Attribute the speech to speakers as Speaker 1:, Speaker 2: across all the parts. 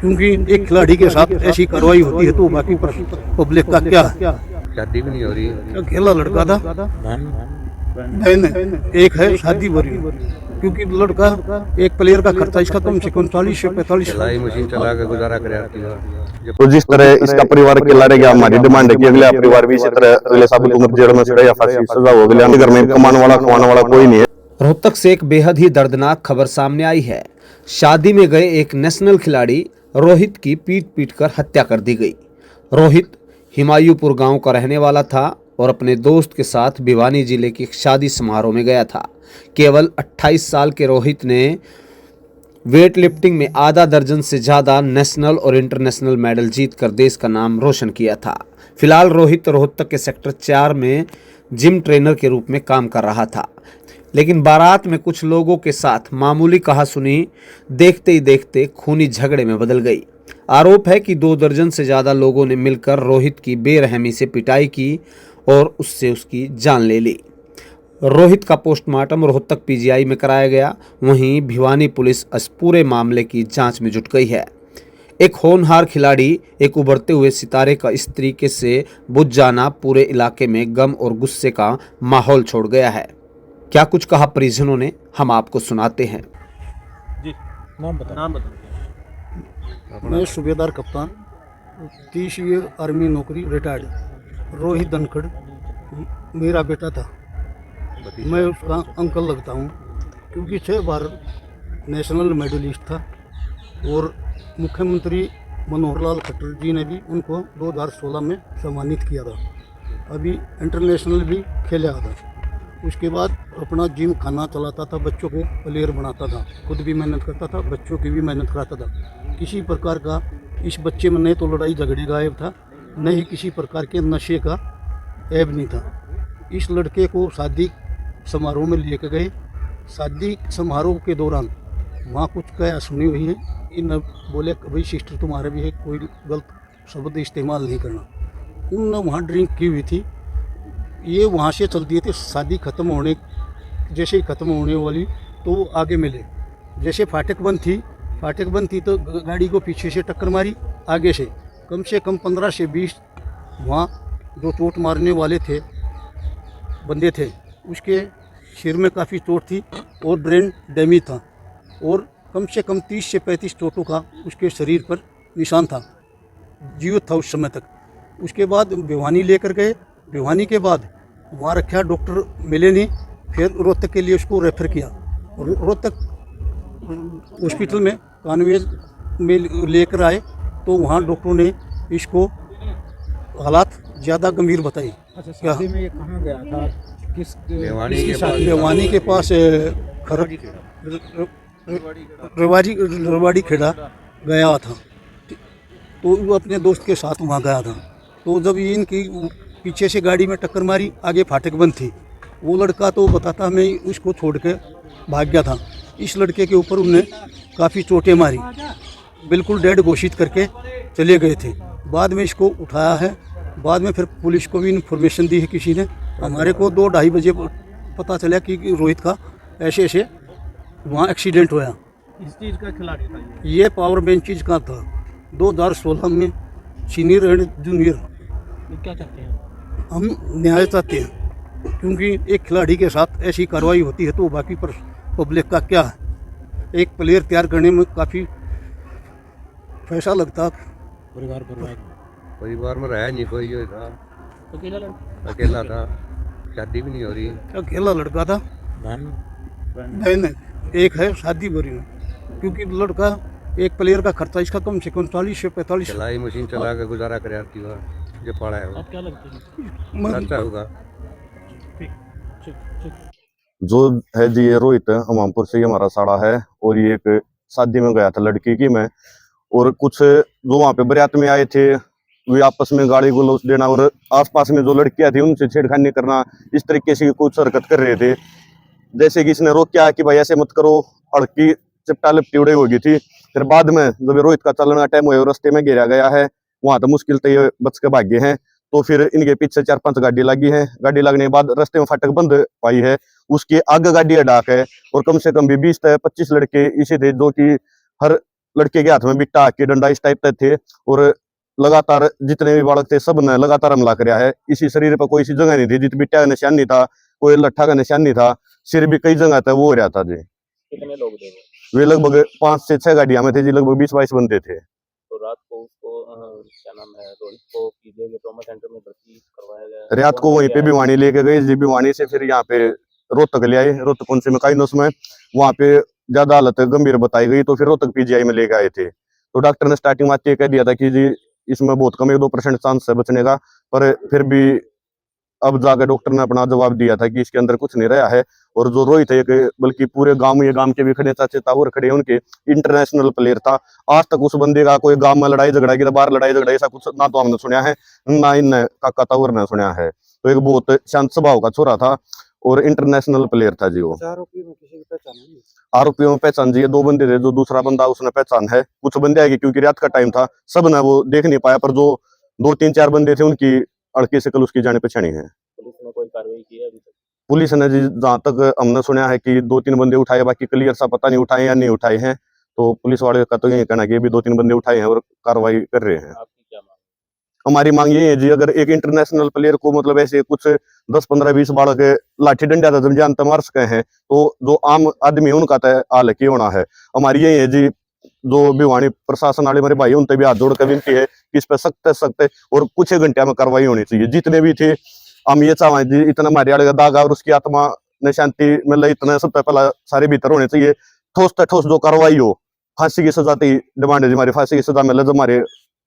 Speaker 1: क्योंकि एक खिलाड़ी के साथ ऐसी कार्रवाई होती है तो बाकी पब्लिक का क्या है।
Speaker 2: शादी भी नहीं हो रही।
Speaker 1: अकेला लड़का था, बहन एक है, शादी हो रही है। क्योंकि लड़का एक प्लेयर का खर्चा इसका कम से कम 40 से 45
Speaker 2: सिलाई मशीन चला के गुजारा कर।
Speaker 3: तो जिस तरह इसका परिवार के लड़ेगा, हमारी डिमांड है कि अगला परिवार भी इसी तरह अगले साबित उम्र जेल में सजा या फांसी सजा हो गई। घर में कमाने वाला खवाने वाला कोई नहीं है।
Speaker 4: रोहतक से एक बेहद ही दर्दनाक खबर सामने आई है। शादी में गए एक नेशनल खिलाड़ी रोहित की पीट कर हत्या कर दी गई। रोहित हिमायूपुर गांव का रहने वाला था और अपने दोस्त के साथ भिवानी जिले के शादी समारोह में गया था। केवल 28 साल के रोहित ने वेट लिफ्टिंग में आधा दर्जन से ज़्यादा नेशनल और इंटरनेशनल मेडल जीतकर देश का नाम रोशन किया था। फिलहाल रोहित रोहतक के सेक्टर 4 में जिम ट्रेनर के रूप में काम कर रहा था, लेकिन बारात में कुछ लोगों के साथ मामूली कहासुनी देखते ही देखते खूनी झगड़े में बदल गई। आरोप है कि 2 दर्जन से ज़्यादा लोगों ने मिलकर रोहित की बेरहमी से पिटाई की और उससे उसकी जान ले ली। रोहित का पोस्टमार्टम रोहतक पीजीआई में कराया गया। वहीं भिवानी पुलिस इस पूरे मामले की जांच में जुट गई है। एक होनहार खिलाड़ी, एक उभरते हुए सितारे का इस तरीके से बुझ जाना पूरे इलाके में गम और गुस्से का माहौल छोड़ गया है। क्या कुछ कहा परिजनों ने, हम आपको सुनाते हैं।
Speaker 5: जी, नाम बता।
Speaker 1: मैं सूबेदार कप्तान, 30 ईयर आर्मी नौकरी, रिटायर्ड। रोहित धनखड़ मेरा बेटा था, मैं उसका अंकल लगता हूँ, क्योंकि 6 बार नेशनल मेडलिस्ट था और मुख्यमंत्री मनोहर लाल खट्टर जी ने भी उनको 2016 में सम्मानित किया था। अभी इंटरनेशनल भी खेला था। उसके बाद अपना जिम खाना चलाता था, बच्चों को प्लेयर बनाता था, खुद भी मेहनत करता था, बच्चों की भी मेहनत कराता था। किसी प्रकार का इस बच्चे में न तो लड़ाई झगड़े का ऐब था, न ही किसी प्रकार के नशे का ऐब नहीं था। इस लड़के को शादी समारोह में लेकर गए। शादी समारोह के दौरान वहाँ कुछ क्या सुनी हुई है, इन बोले भाई सिस्टर तुम्हारे भी है, कोई गलत शब्द इस्तेमाल नहीं करना। उनने वहाँ ड्रिंक की हुई थी, ये वहाँ से चल दिए थे। शादी ख़त्म होने जैसे ही ख़त्म होने वाली तो वो आगे मिले। जैसे फाटक बंद थी तो गाड़ी को पीछे से टक्कर मारी आगे से। कम 15 से 20 वहाँ जो चोट मारने वाले थे बंदे थे, उसके सिर में काफ़ी चोट थी और ब्रेन डैमेज था और कम से कम 30 से 35 चोटों का उसके शरीर पर निशान था। जीवित था उस समय तक। उसके बाद भिवानी लेकर गए। भिवानी के बाद वहाँ रखा, डॉक्टर मिले नहीं, फिर रोहतक के लिए उसको रेफर किया। रोहतक हॉस्पिटल में कानवेज में लेकर आए तो वहाँ डॉक्टरों ने इसको हालात ज़्यादा गंभीर बताई।
Speaker 5: अच्छा, शादी में ये कहाँ गया था?
Speaker 1: भिवानी के पास रवाड़ी खेड़ा गया था, तो वो अपने दोस्त के साथ वहाँ गया था। तो जब इनकी पीछे से गाड़ी में टक्कर मारी, आगे फाटक बंद थी, वो लड़का तो बताता मैं उसको छोड़ के भाग गया था। इस लड़के के ऊपर उन्होंने काफ़ी चोटें मारी, बिल्कुल डेड घोषित करके चले गए थे। बाद में इसको उठाया है, बाद में फिर पुलिस को भी इन्फॉर्मेशन दी है किसी ने। हमारे को 2-2:30 बजे पता चला कि रोहित का ऐसे वहाँ एक्सीडेंट हुआ।
Speaker 5: इस चीज़ का खिलाड़ी था
Speaker 1: ये पावर बेंचेज का था। 2016 में सीनियर एंड जूनियर।
Speaker 5: ये क्या चाहते हैं?
Speaker 1: हम न्याय चाहते हैं, क्योंकि एक खिलाड़ी के साथ ऐसी कार्रवाई होती है तो बाकी पर पब्लिक का क्या है। एक प्लेयर तैयार करने में काफ़ी पैसा लगता।
Speaker 2: परिवार में रहा नहीं कोई, जो था अकेला था, शादी भी नहीं हो रही।
Speaker 1: अकेला लड़का था, बहन एक है, शादी हो रही है। क्योंकि लड़का एक प्लेयर का खर्चा इसका कम से कम 40 से 45।
Speaker 2: सिलाई मशीन चला के गुजारा कर जो पड़ा है वो।
Speaker 5: आप क्या लगते हैं?
Speaker 2: खर्चा होगा।
Speaker 3: जो है जी, ये रोहित हमामपुर से ही हमारा साड़ा है और ये एक शादी में गया था लड़की की मैं, और कुछ जो वहाँ पे बरात में आए थे वे आपस में गाली गलौज देना और आसपास में जो लड़कियां थी उनसे छेड़खानी करना, इस तरीके से कुछ हरकत कर रहे थे। जैसे कि इसने रोका कि भाई ऐसे मत करो, अड़की चिपटा लिपटी उड़े हो गई थी। फिर बाद में जब रोहित का चलना टाइम हुआ, रास्ते में घेरा गया है, वहां तो मुश्किल से ये बच के भागे हैं। तो फिर इनके पीछे 4-5 गाड़ी लगी है। गाड़ी लगने के बाद रास्ते में फाटक बंद पाई है, उसकी आगे गाड़ी अडाक है और कम से कम भी 20 से 25 लड़के इसी थे जो कि हर लड़के के हाथ में बिट्टा के डंडा इस टाइप के थे और लगातार जितने भी बालक थे सब ने लगातार हमला कराया है। इसी शरीर पर कोई सी जगह नहीं थी जित बिट्टा का निशान नहीं था, कोई लट्ठा का निशान नहीं था, सिर भी कई जगह था वो हो रहा था जी।
Speaker 5: कितने लोग थे
Speaker 3: वे लगभग 5 से 6 गाड़ियां में थे जी, लगभग 20-22 बंदे थे।
Speaker 5: तो रात को उसको क्या नाम है रोहित को पीजीआई के ट्रॉमा सेंटर में भर्ती करवाया गया।
Speaker 3: रात को वहीं पे भिवानी लेके गए जी, भिवानी से फिर यहाँ पे रोहतक ले आए, रोहतक उनसे में काइनोस में वहाँ पे ज्यादा हालत गंभीर बताई गई तो फिर रोहतक पीजीआई में लेके आए थे। तो डॉक्टर ने स्टार्टिंग में ये कह दिया था कि जी इसमें बहुत कम 1-2% चांस है बचने का, पर फिर भी अब जाकर डॉक्टर ने अपना जवाब दिया था कि इसके अंदर कुछ नहीं रहा है। और जो रोहित है बल्कि पूरे गांव में, ये गांव के भी खड़े चाचे तावर खड़े हैं उनके, इंटरनेशनल प्लेयर था। आज तक उस बंदे का कोई गांव में लड़ाई झगड़ा की बाहर लड़ाई झगड़ा ऐसा कुछ ना तो हमने सुना है ना इन काका तावर ने सुना है। तो एक बहुत शांत स्वभाव का छोरा था और इंटरनेशनल प्लेयर था जी वो।
Speaker 1: आरोपियों में किसी की पहचान नहीं?
Speaker 3: आरोपियों में पहचान जी 2 बंदे थे, जो दूसरा बंदा उसने पहचान है। कुछ बंदे आगे क्योंकि रात का टाइम था सब ने वो देख नहीं पाया, पर जो 2-3-4 बंदे थे उनकी अड़के से कल उसकी जाने पहचानी है।
Speaker 5: पुलिस ने कोई कार्रवाई की है अभी तक?
Speaker 3: पुलिस ने जी जहाँ तक हमने सुना है कि 2-3 बंदे उठाए, बाकी क्लियर सा पता नहीं उठाए या नहीं उठाए हैं। तो पुलिस वाले का तो यही कहना है कि अभी 2-3 बंदे उठाए हैं और कार्रवाई कर रहे हैं।
Speaker 5: आपकी क्या मांग?
Speaker 3: हमारी मांग ये है जी, अगर एक इंटरनेशनल प्लेयर को मतलब ऐसे कुछ 10-15-20 बालक लाठी डंडा था जानते मार सके हैं, तो जो आम आदमी है उनका तय हाल की होना है। हमारी यही है जी, जो भिवानी प्रशासन वाले मेरे भाई उनसे भी हाथ जोड़ कर विनती है कि इस पर सख्त और कुछ ही घंटे में कार्रवाई होनी चाहिए। जितने भी थे हम ये चाहें जी, इतना मारे वाले का दाग और उसकी आत्मा ने शांति मिले, इतना सबसे पहला सारे भीतर होने चाहिए। ठोस से ठोस जो कार्रवाई हो, फांसी की सजा की डिमांड है जी हमारी, फांसी की सजा मिले जो हमारे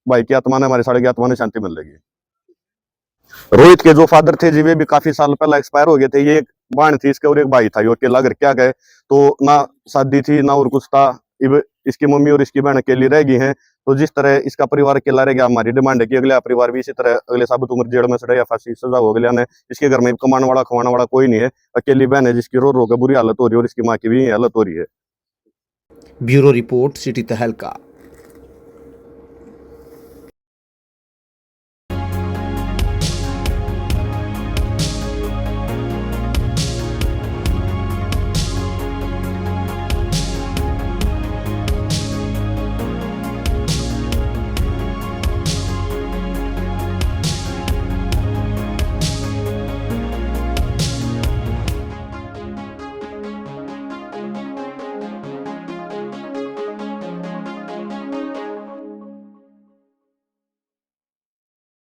Speaker 3: भाई की आत्मा ने, हमारे साढ़े की आत्मा ने शांति मिल जाएगी। रोहित के जो फादर थे जी वे भी काफी साल पहले एक्सपायर हो गए थे। ये एक बहन थी इसके और एक भाई था, ये अकेला घर क्या गए, तो ना शादी थी ना और कुछ था। इसकी मम्मी और इसकी बहन अकेली रह गई हैं। तो जिस तरह इसका परिवार अकेला रह गया, हमारी डिमांड है कि अगला परिवार भी इसी तरह अगले साबित उम्र जेल में सड़े या फांसी सजा हो गया ने। इसके घर में कमाने वाला खवाने वाला कोई नहीं है, अकेली बहन है जिसकी रो रो के बुरी हालत हो रही है और इसकी माँ की भी हालत हो रही है।
Speaker 4: ब्यूरो रिपोर्ट सिटी तहलका।